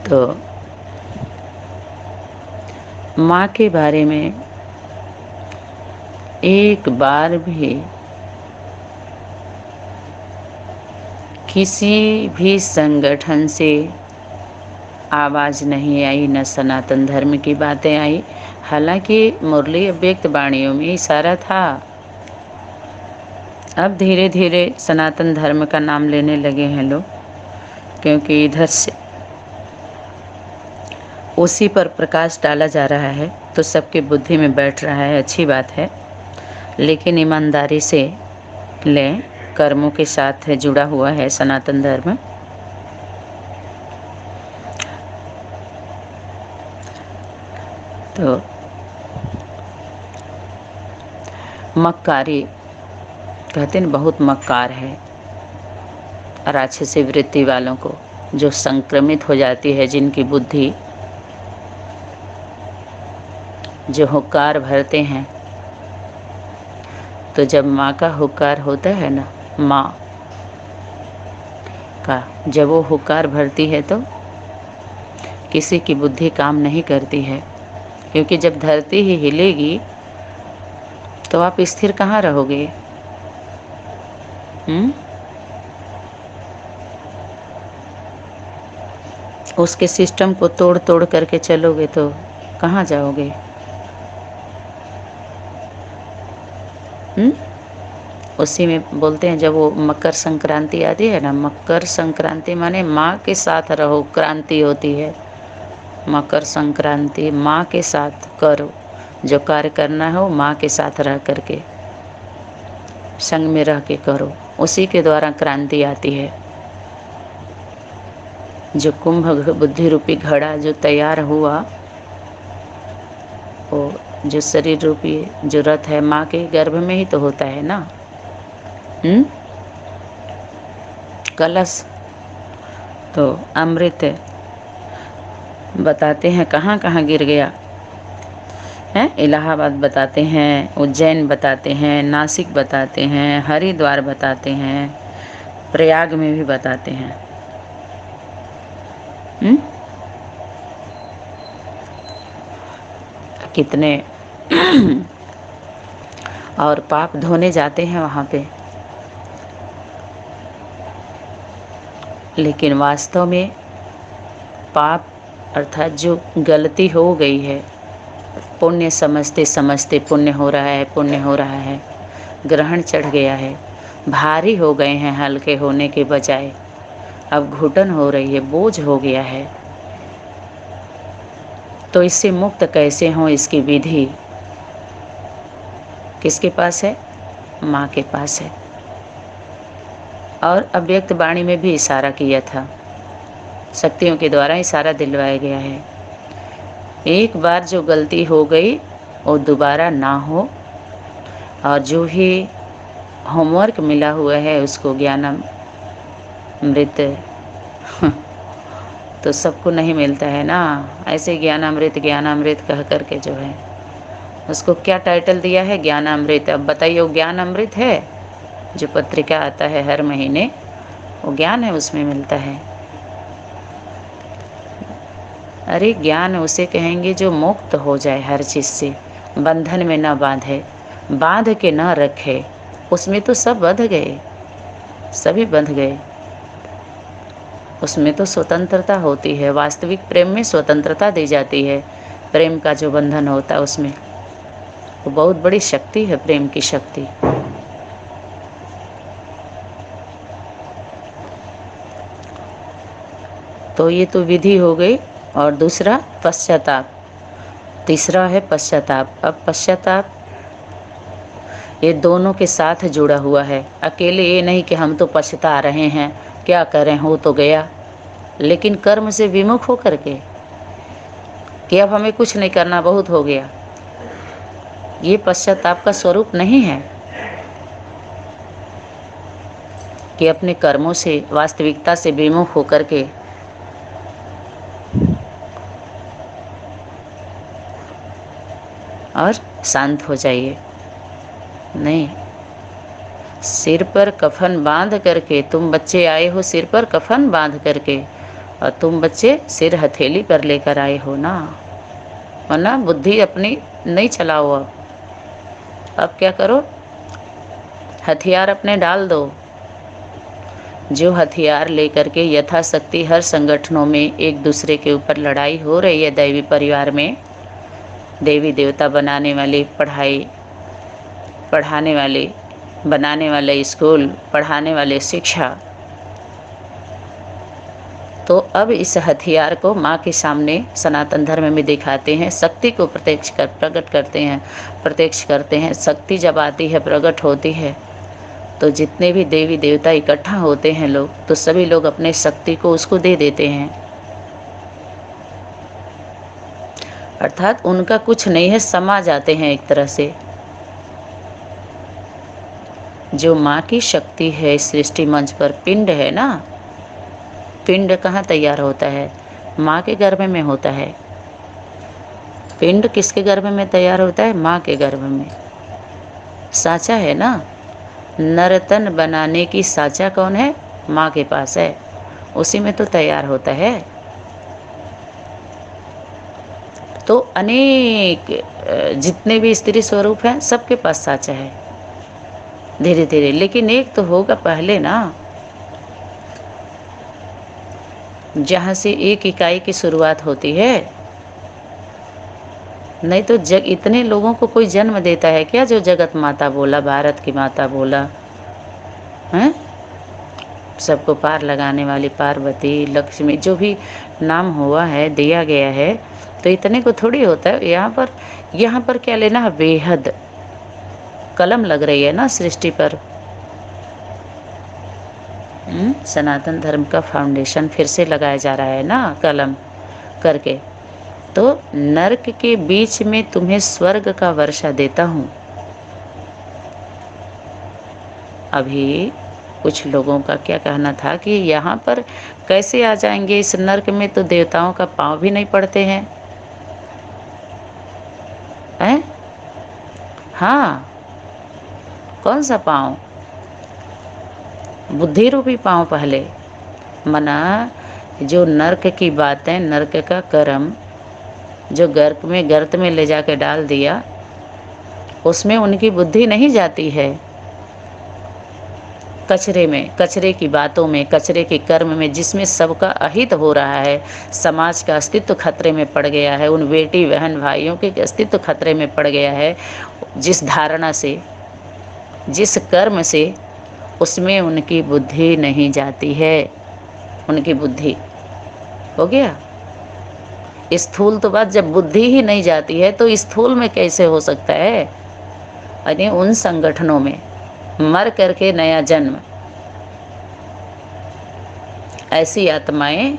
तो माँ के बारे में एक बार भी किसी भी संगठन से आवाज़ नहीं आई, न सनातन धर्म की बातें आई। हालांकि मुरली अव्यक्त वाणियों में इशारा था। अब धीरे धीरे सनातन धर्म का नाम लेने लगे हैं लोग, क्योंकि इधर से उसी पर प्रकाश डाला जा रहा है तो सबके बुद्धि में बैठ रहा है, अच्छी बात है। लेकिन ईमानदारी से लें, कर्मों के साथ जुड़ा हुआ है सनातन धर्म। तो मक्कारी कहते हैं बहुत मक्कार है राक्षसी वृत्ति वालों को, जो संक्रमित हो जाती है, जिनकी बुद्धि, जो हुक्कार भरते हैं। तो जब माँ का हुक्कार होता है ना, माँ का जब वो हुक्कार भरती है तो किसी की बुद्धि काम नहीं करती है, क्योंकि जब धरती ही हिलेगी तो आप स्थिर कहाँ रहोगे? उसके सिस्टम को तोड़ तोड़ करके चलोगे तो कहाँ जाओगे? उसी में बोलते हैं, जब वो मकर संक्रांति आती है ना, मकर संक्रांति माने माँ के साथ रहो, क्रांति होती है। मकर संक्रांति माँ के साथ करो, जो कार्य करना हो माँ के साथ रह करके, संग में रह के करो, उसी के द्वारा क्रांति आती है। जो कुंभ बुद्धि रूपी घड़ा जो तैयार हुआ, वो जो शरीर रूपी जो रथ है माँ के गर्भ में ही तो होता है ना। कलश तो अमृत बताते हैं कहाँ कहाँ गिर गया है। इलाहाबाद बताते हैं, उज्जैन बताते हैं, नासिक बताते हैं, हरिद्वार बताते हैं, प्रयाग में भी बताते हैं। कितने और पाप धोने जाते हैं वहाँ पे, लेकिन वास्तव में पाप अर्थात जो गलती हो गई है, पुण्य समझते समझते पुण्य हो रहा है, पुण्य हो रहा है, ग्रहण चढ़ गया है, भारी हो गए हैं हल्के होने के बजाय, अब घुटन हो रही है, बोझ हो गया है। तो इससे मुक्त कैसे हों, इसकी विधि किसके पास है? माँ के पास है। और अव्यक्त वाणी में भी इशारा किया था, शक्तियों के द्वारा इशारा दिलवाया गया है। एक बार जो गलती हो गई वो दोबारा ना हो, और जो भी होमवर्क मिला हुआ है उसको ज्ञानामृत तो सबको नहीं मिलता है ना, ऐसे ज्ञानामृत ज्ञानामृत कह करके जो है उसको क्या टाइटल दिया है? ज्ञानामृत। अब बताइए, वो ज्ञानामृत है जो पत्रिका आता है हर महीने, वो ज्ञान है, उसमें मिलता है। अरे ज्ञान उसे कहेंगे जो मुक्त हो जाए हर चीज़ से, बंधन में न बांधे, बांध के न रखे। उसमें तो सब बंध गए, सभी बंध गए। उसमें तो स्वतंत्रता होती है, वास्तविक प्रेम में स्वतंत्रता दी जाती है। प्रेम का जो बंधन होता है उसमें वो बहुत बड़ी शक्ति है, प्रेम की शक्ति। तो ये तो विधि हो गई। और दूसरा पश्चाताप, तीसरा है पश्चाताप। अब पश्चाताप ये दोनों के साथ जुड़ा हुआ है, अकेले ये नहीं कि हम तो पछता रहे हैं, क्या करें, हो तो गया, लेकिन कर्म से विमुख हो करके कि अब हमें कुछ नहीं करना, बहुत हो गया, ये पश्चाताप का स्वरूप नहीं है। कि अपने कर्मों से, वास्तविकता से विमुख होकर के और शांत हो जाइए। नहीं, सिर पर कफन बांध करके, तुम बच्चे आए हो सिर पर कफन बांध करके, और तुम बच्चे सिर हथेली पर लेकर आए हो ना, वरना बुद्धि अपनी नहीं चलाओ। अब क्या करो, हथियार अपने डाल दो। जो हथियार लेकर के यथाशक्ति हर संगठनों में एक दूसरे के ऊपर लड़ाई हो रही है, दैवी परिवार में, देवी देवता बनाने वाले, पढ़ाने वाले, बनाने वाले स्कूल, पढ़ाने वाले शिक्षा, तो अब इस हथियार को माँ के सामने सनातन धर्म में दिखाते हैं, शक्ति को प्रकट करते हैं। शक्ति जब आती है, प्रकट होती है, तो जितने भी देवी देवता इकट्ठा होते हैं लोग, तो सभी लोग अपने शक्ति को उसको दे देते हैं। अर्थात उनका कुछ नहीं है, समा जाते हैं एक तरह से। जो माँ की शक्ति है सृष्टि मंच पर, पिंड है ना, पिंड कहाँ तैयार होता है? माँ के गर्भ में होता है। पिंड किसके गर्भ में तैयार होता है? माँ के गर्भ में। साचा है ना, नर्तन बनाने की साचा कौन है? माँ के पास है, उसी में तो तैयार होता है। तो अनेक जितने भी स्त्री स्वरूप हैं, सबके पास साचा है धीरे धीरे, लेकिन एक तो होगा पहले ना, जहाँ से एक इकाई की शुरुआत होती है। नहीं तो जग इतने लोगों को कोई जन्म देता है क्या, जो जगत माता बोला, भारत की माता बोला हैं? सबको पार लगाने वाली पार्वती, लक्ष्मी, जो भी नाम हुआ है, दिया गया है, तो इतने को थोड़ी होता है। यहाँ पर क्या लेना है? बेहद कलम लग रही है ना सृष्टि पर। सनातन धर्म का फाउंडेशन फिर से लगाया जा रहा है ना, कलम करके। तो नरक के बीच में तुम्हें स्वर्ग का वर्षा देता हूँ। अभी कुछ लोगों का क्या कहना था कि यहाँ पर कैसे आ जाएंगे इस नरक में, तो देवताओं का पाँव भी नहीं पड़ते हैं। हाँ, कौन सा पाँव? बुद्धि रूपी पाँव पहले। मना जो नरक की बातें, नरक का कर्म जो गर्त में ले जाके डाल दिया, उसमें उनकी बुद्धि नहीं जाती है। कचरे में, कचरे की बातों में, कचरे के कर्म में, जिसमें सबका अहित हो रहा है, समाज का अस्तित्व खतरे में पड़ गया है, उन बेटी बहन भाइयों के अस्तित्व खतरे में पड़ गया है, जिस धारणा से, जिस कर्म से, उसमें उनकी बुद्धि नहीं जाती है। उनकी बुद्धि हो गया स्थूल। तो बात, जब बुद्धि ही नहीं जाती है तो स्थूल में कैसे हो सकता है? यानी उन संगठनों में मर करके नया जन्म, ऐसी आत्माएं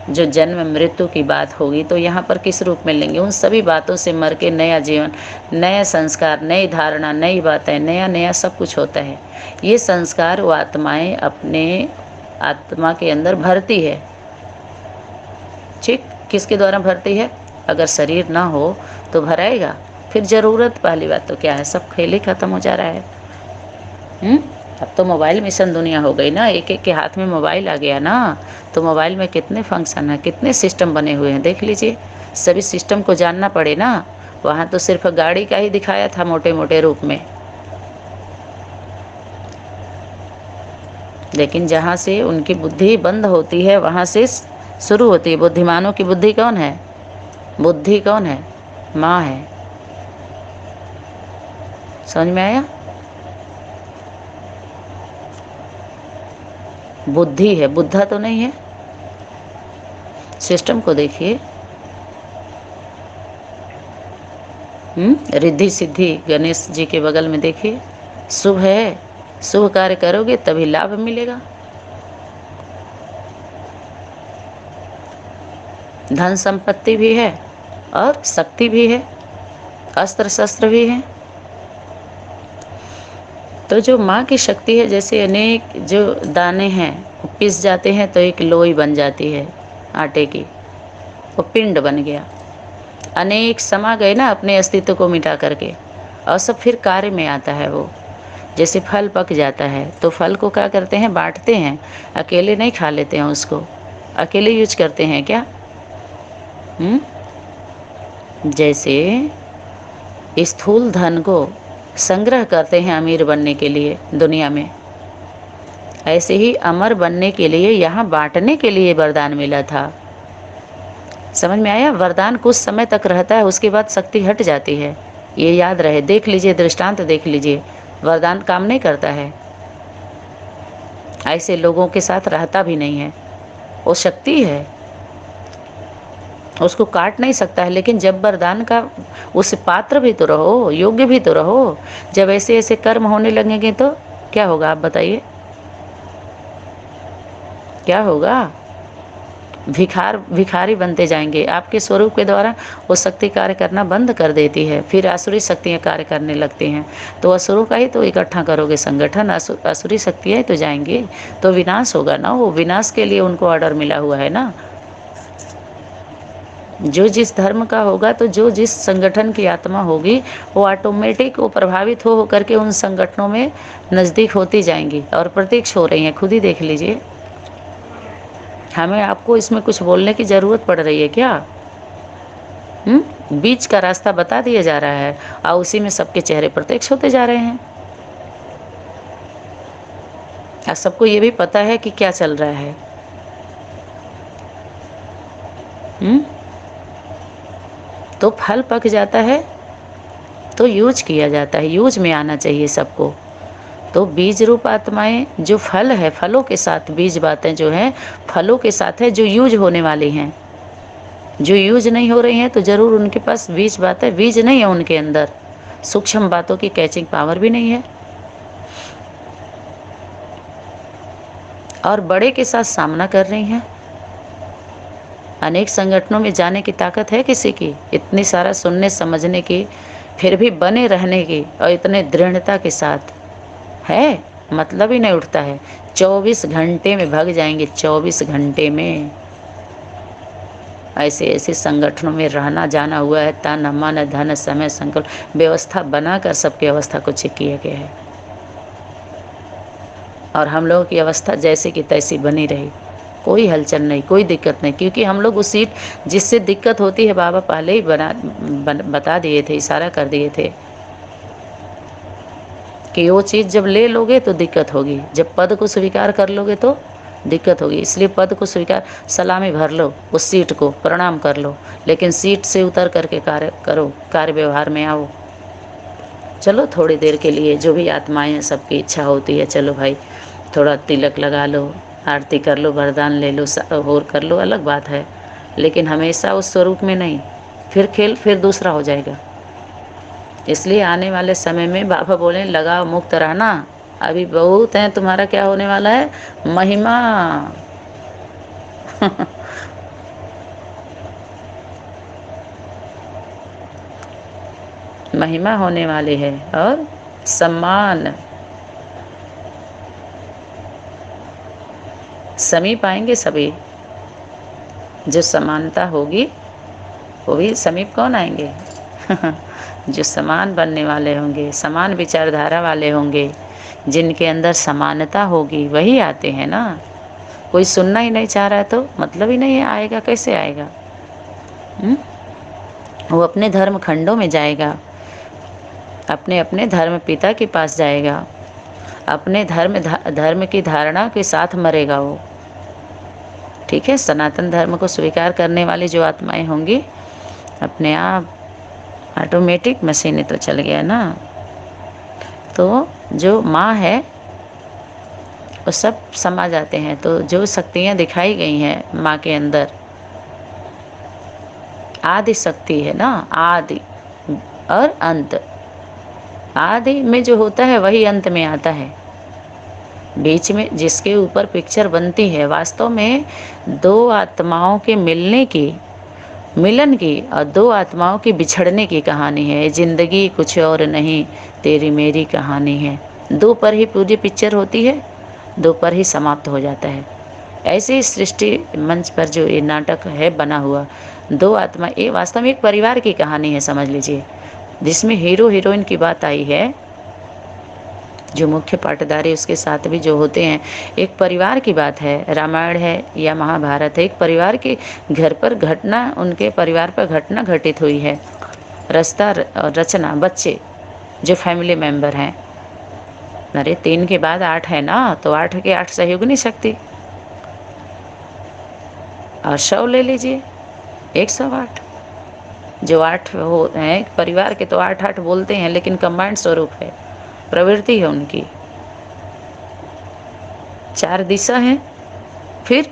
जो जन्म मृत्यु की बात होगी, तो यहाँ पर किस रूप में लेंगे? उन सभी बातों से मर के नया जीवन, नए संस्कार, नई धारणा, नई बातें, नया नया सब कुछ होता है। ये संस्कार वो आत्माएं अपने आत्मा के अंदर भरती है। ठीक, किसके द्वारा भरती है? अगर शरीर ना हो तो भराएगा, फिर ज़रूरत, पहली बात तो क्या है, सब खेल ही ख़त्म हो जा रहा है। अब तो मोबाइल मिशन दुनिया हो गई ना, एक एक के हाथ में मोबाइल आ गया ना, तो मोबाइल में कितने फंक्शन हैं, कितने सिस्टम बने हुए हैं, देख लीजिए। सभी सिस्टम को जानना पड़े ना। वहाँ तो सिर्फ गाड़ी का ही दिखाया था मोटे मोटे रूप में, लेकिन जहाँ से उनकी बुद्धि बंद होती है, वहाँ से शुरू होती है। बुद्धिमानों की बुद्धि कौन है? बुद्धि कौन है? माँ है। समझ में आया? बुद्धि है, बुद्धा तो नहीं है। सिस्टम को देखिए। रिद्धि सिद्धि गणेश जी के बगल में देखिए, शुभ है, शुभ कार्य करोगे तभी लाभ मिलेगा। धन संपत्ति भी है और शक्ति भी है, अस्त्र शस्त्र भी है। तो जो माँ की शक्ति है, जैसे अनेक जो दाने हैं वो पिस जाते हैं तो एक लोई बन जाती है आटे की, वो पिंड बन गया। अनेक समा गए ना अपने अस्तित्व को मिटा करके, और सब फिर कार्य में आता है वो। जैसे फल पक जाता है तो फल को क्या करते हैं, बांटते हैं, अकेले नहीं खा लेते हैं उसको, अकेले यूज करते हैं क्या? जैसे स्थूल धन को संग्रह करते हैं अमीर बनने के लिए दुनिया में, ऐसे ही अमर बनने के लिए यहाँ बांटने के लिए वरदान मिला था। समझ में आया? वरदान कुछ समय तक रहता है, उसके बाद शक्ति हट जाती है, ये याद रहे। देख लीजिए, दृष्टांत देख लीजिए, वरदान काम नहीं करता है, ऐसे लोगों के साथ रहता भी नहीं है। वो शक्ति है, उसको काट नहीं सकता है, लेकिन जब वरदान का उस पात्र भी तो रहो, योग्य भी तो रहो। जब ऐसे ऐसे कर्म होने लगेंगे तो क्या होगा, आप बताइए क्या होगा? भिखारी बनते जाएंगे। आपके स्वरूप के द्वारा वो शक्ति कार्य करना बंद कर देती है, फिर आसुरी शक्तियाँ कार्य करने लगती हैं। तो असुरों का ही तो इकट्ठा करोगे संगठन, आसुरी शक्तियाँ ही तो जाएंगी, तो विनाश होगा ना। वो विनाश के लिए उनको ऑर्डर मिला हुआ है ना। जो जिस धर्म का होगा, तो जो जिस संगठन की आत्मा होगी, वो ऑटोमेटिक वो प्रभावित हो करके उन संगठनों में नज़दीक होती जाएंगी, और प्रत्यक्ष हो रही हैं, खुद ही देख लीजिए। हमें आपको इसमें कुछ बोलने की ज़रूरत पड़ रही है क्या? बीच का रास्ता बता दिया जा रहा है और उसी में सबके चेहरे प्रत्यक्ष होते जा रहे हैं। और सबको ये भी पता है कि क्या चल रहा है। तो फल पक जाता है तो यूज किया जाता है, यूज में आना चाहिए सबको। तो बीज रूप आत्माएं जो फल है, फलों के साथ बीज बातें जो हैं फलों के साथ है, जो यूज होने वाली हैं। जो यूज नहीं हो रही हैं तो जरूर उनके पास बीज बातें, बीज नहीं है उनके अंदर, सूक्ष्म बातों की कैचिंग पावर भी नहीं है। और बड़े के साथ सामना कर रही हैं। अनेक संगठनों में जाने की ताकत है किसी की, इतनी सारा सुनने समझने की, फिर भी बने रहने की, और इतने दृढ़ता के साथ है, मतलब ही नहीं उठता है। 24 घंटे में भाग जाएंगे, 24 घंटे में। ऐसे ऐसे संगठनों में रहना जाना हुआ है, तन मन धन समय संकल्प व्यवस्था बनाकर सबकी अवस्था को चेक किया गया है। और हम लोगों की अवस्था जैसे कि तैसी बनी रही, कोई हलचल नहीं, कोई दिक्कत नहीं, क्योंकि हम लोग उस सीट जिससे दिक्कत होती है बाबा पहले ही बता दिए थे, इशारा कर दिए थे कि वो चीज़ जब ले लोगे तो दिक्कत होगी, जब पद को स्वीकार कर लोगे तो दिक्कत होगी। इसलिए पद को स्वीकार, सलामी भर लो, उस सीट को प्रणाम कर लो, लेकिन सीट से उतर करके कार्य करो, कार्य व्यवहार में आओ। चलो थोड़ी देर के लिए जो भी आत्माएं हैं, सबकी इच्छा होती है, चलो भाई थोड़ा तिलक लगा लो, आरती कर लो, वरदान ले लो, और कर लो, अलग बात है, लेकिन हमेशा उस स्वरूप में नहीं। फिर खेल फिर दूसरा हो जाएगा। इसलिए आने वाले समय में बाबा बोले लगाओ, मुक्त रहना, अभी बहुत है, तुम्हारा क्या होने वाला है, महिमा। महिमा होने वाली है, और सम्मान, समीप आएंगे सभी। जो समानता होगी वो भी समीप कौन आएंगे? जो समान बनने वाले होंगे, समान विचारधारा वाले होंगे, जिनके अंदर समानता होगी, वही आते हैं ना। कोई सुनना ही नहीं चाह रहा है तो मतलब ही नहीं है, आएगा कैसे आएगा? वो अपने धर्म खंडों में जाएगा, अपने अपने धर्म पिता के पास जाएगा, अपने धर्म की धारणा के साथ मरेगा वो। ठीक है, सनातन धर्म को स्वीकार करने वाली जो आत्माएं होंगी, अपने आप ऑटोमेटिक मशीन तो चल गया ना। तो जो माँ है वो सब समा जाते हैं। तो जो शक्तियाँ दिखाई गई हैं माँ के अंदर, आदि शक्ति है ना, आदि और अंत। आदि में जो होता है वही अंत में आता है। बीच में जिसके ऊपर पिक्चर बनती है, वास्तव में दो आत्माओं के मिलन की और दो आत्माओं की बिछड़ने की कहानी है। जिंदगी कुछ और नहीं, तेरी मेरी कहानी है। दो पर ही पूरी पिक्चर होती है, दो पर ही समाप्त हो जाता है। ऐसे ही सृष्टि मंच पर जो ये नाटक है बना हुआ, दो आत्मा, ये वास्तव में एक परिवार की कहानी है, समझ लीजिए, जिसमें हीरो हीरोइन की बात आई है। जो मुख्य पाटधारी उसके साथ भी जो होते हैं। एक परिवार की बात है, रामायण है या महाभारत है, एक परिवार के घर पर घटना, उनके परिवार पर घटना घटित हुई है। रचना रचना बच्चे जो फैमिली मेंबर हैं, अरे 3 के बाद 8 है ना, तो 8 के 8 सही उग नहीं सकती। और 100 ले लीजिए, 108 जो 8 हो हैं परिवार के, तो 8-8 बोलते हैं, लेकिन कंबाइंड स्वरूप है, प्रवृत्ति है उनकी। 4 दिशा है, फिर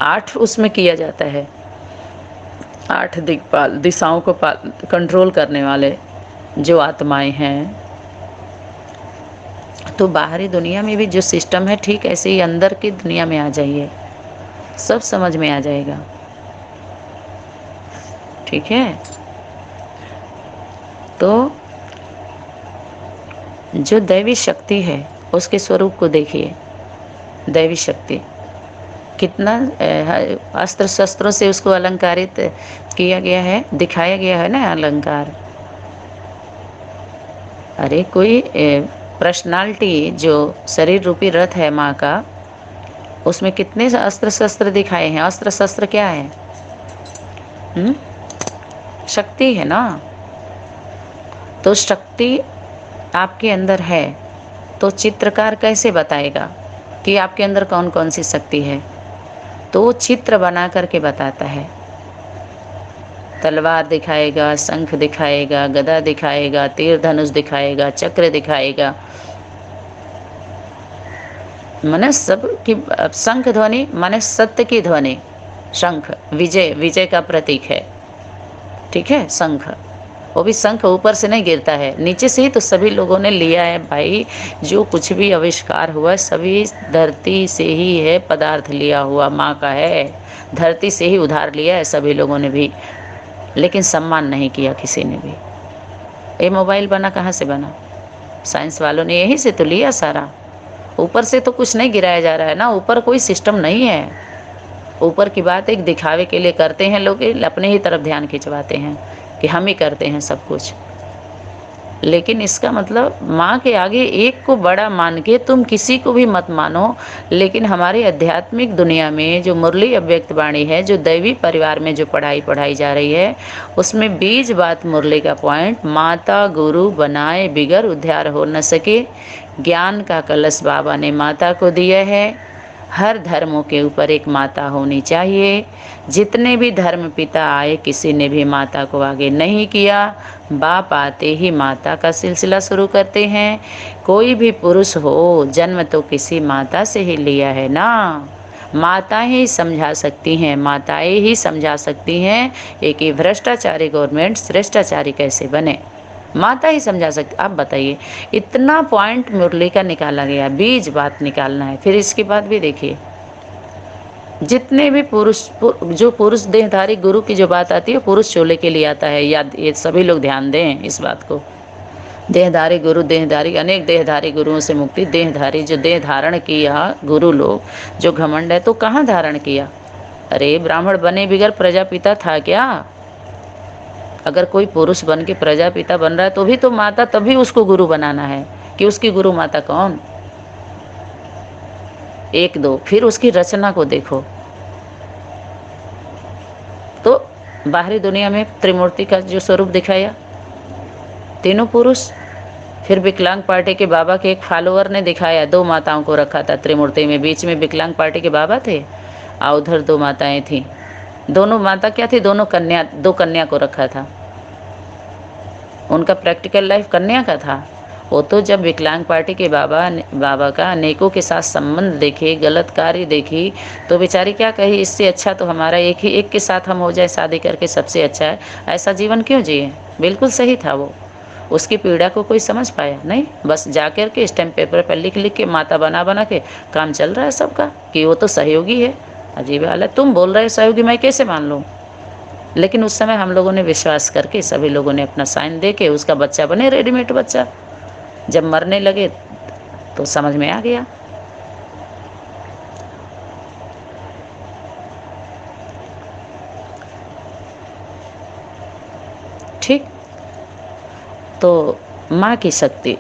8 उसमें किया जाता है। 8 दिक्पाल, दिशाओं को कंट्रोल करने वाले जो आत्माएं हैं। तो बाहरी दुनिया में भी जो सिस्टम है, ठीक ऐसे ही अंदर की दुनिया में आ जाइए, सब समझ में आ जाएगा। ठीक है, तो जो दैवी शक्ति है उसके स्वरूप को देखिए। दैवी शक्ति कितना अस्त्र शस्त्रों से उसको अलंकारित किया गया है, दिखाया गया है ना अलंकार। अरे कोई पर्सनालिटी जो शरीर रूपी रथ है माँ का, उसमें कितने अस्त्र शस्त्र दिखाए हैं। अस्त्र शस्त्र क्या है? शक्ति है ना। तो शक्ति आपके अंदर है, तो चित्रकार कैसे बताएगा कि आपके अंदर कौन कौन सी शक्ति है? तो वो चित्र बना करके बताता है। तलवार दिखाएगा, शंख दिखाएगा, गदा दिखाएगा, तीर धनुष दिखाएगा, चक्र दिखाएगा, माने सब की। शंख ध्वनि माने सत्य की ध्वनि। शंख विजय, विजय का प्रतीक है। ठीक है, शंख, वो भी शंख ऊपर से नहीं गिरता है, नीचे से ही तो सभी लोगों ने लिया है भाई। जो कुछ भी आविष्कार हुआ सभी धरती से ही है, पदार्थ लिया हुआ माँ का है, धरती से ही उधार लिया है सभी लोगों ने भी, लेकिन सम्मान नहीं किया किसी ने भी। ये मोबाइल बना कहाँ से बना? साइंस वालों ने यही से तो लिया सारा। ऊपर से तो कुछ नहीं गिराया जा रहा है ना, ऊपर कोई सिस्टम नहीं है। ऊपर की बात एक दिखावे के लिए करते हैं लोग, अपने ही तरफ ध्यान खिंचवाते हैं कि हम ही करते हैं सब कुछ। लेकिन इसका मतलब माँ के आगे एक को बड़ा मान के तुम किसी को भी मत मानो। लेकिन हमारी आध्यात्मिक दुनिया में जो मुरली अव्यक्त वाणी है, जो दैवी परिवार में जो पढ़ाई जा रही है, उसमें बीज बात मुरली का पॉइंट, माता गुरु बनाए बिगर उद्धार हो न सके। ज्ञान का कलश बाबा ने माता को दिया है। हर धर्मों के ऊपर एक माता होनी चाहिए। जितने भी धर्म पिता आए, किसी ने भी माता को आगे नहीं किया। बाप आते ही माता का सिलसिला शुरू करते हैं। कोई भी पुरुष हो, जन्म तो किसी माता से ही लिया है ना। माताएं ही समझा सकती हैं, माताएं ही समझा सकती हैं एक ही भ्रष्टाचारी गवर्नमेंट श्रेष्ठाचारी कैसे बने। माता ही समझा सकती। आप बताइए, इतना पॉइंट मुरली का निकाला गया, बीज बात निकालना है। फिर इसके बाद भी देखिए, जितने भी जो पुरुष देहधारी गुरु की जो बात आती है, पुरुष चोले के लिए आता है। या ये सभी लोग ध्यान दें इस बात को। देहधारी गुरु, देहधारी, अनेक देहधारी गुरुओं से मुक्ति। देहधारी जो देह धारण किया गुरु लोग, जो घमंड है, तो कहाँ धारण किया? अरे ब्राह्मण बने बिगर प्रजापिता था क्या? अगर कोई पुरुष बन के प्रजापिता बन रहा है तो भी तो माता, तभी उसको गुरु बनाना है कि उसकी गुरु माता कौन? 1-2, फिर उसकी रचना को देखो। तो बाहरी दुनिया में त्रिमूर्ति का जो स्वरूप दिखाया, तीनों पुरुष। फिर विकलांग पार्टी के बाबा के एक फॉलोअर ने दिखाया, 2 माताओं को रखा था त्रिमूर्ति में। बीच में विकलांग पार्टी के बाबा थे और उधर 2 माताएं थीं। दोनों माता क्या थी? 2 कन्या को रखा था। उनका प्रैक्टिकल लाइफ कन्या का था। वो तो जब विकलांग पार्टी के बाबा का अनेकों के साथ संबंध देखे, गलत कार्य देखी, तो बेचारी क्या कही, इससे अच्छा तो हमारा एक के साथ हम हो जाए शादी करके, सबसे अच्छा है। ऐसा जीवन क्यों जिए? बिल्कुल सही था वो। उसकी पीड़ा को कोई समझ पाया नहीं। बस जाकर के स्टैम्प पेपर पर लिख के माता बना के काम चल रहा है सबका कि वो तो सहयोगी है। अजीब हाल है। तुम बोल रहे हो सहयोगी, मैं कैसे मान लूँ? लेकिन उस समय हम लोगों ने विश्वास करके, सभी लोगों ने अपना साइन दे के उसका बच्चा बने, रेडीमेड बच्चा। जब मरने लगे तो समझ में आ गया। ठीक, तो माँ की शक्ति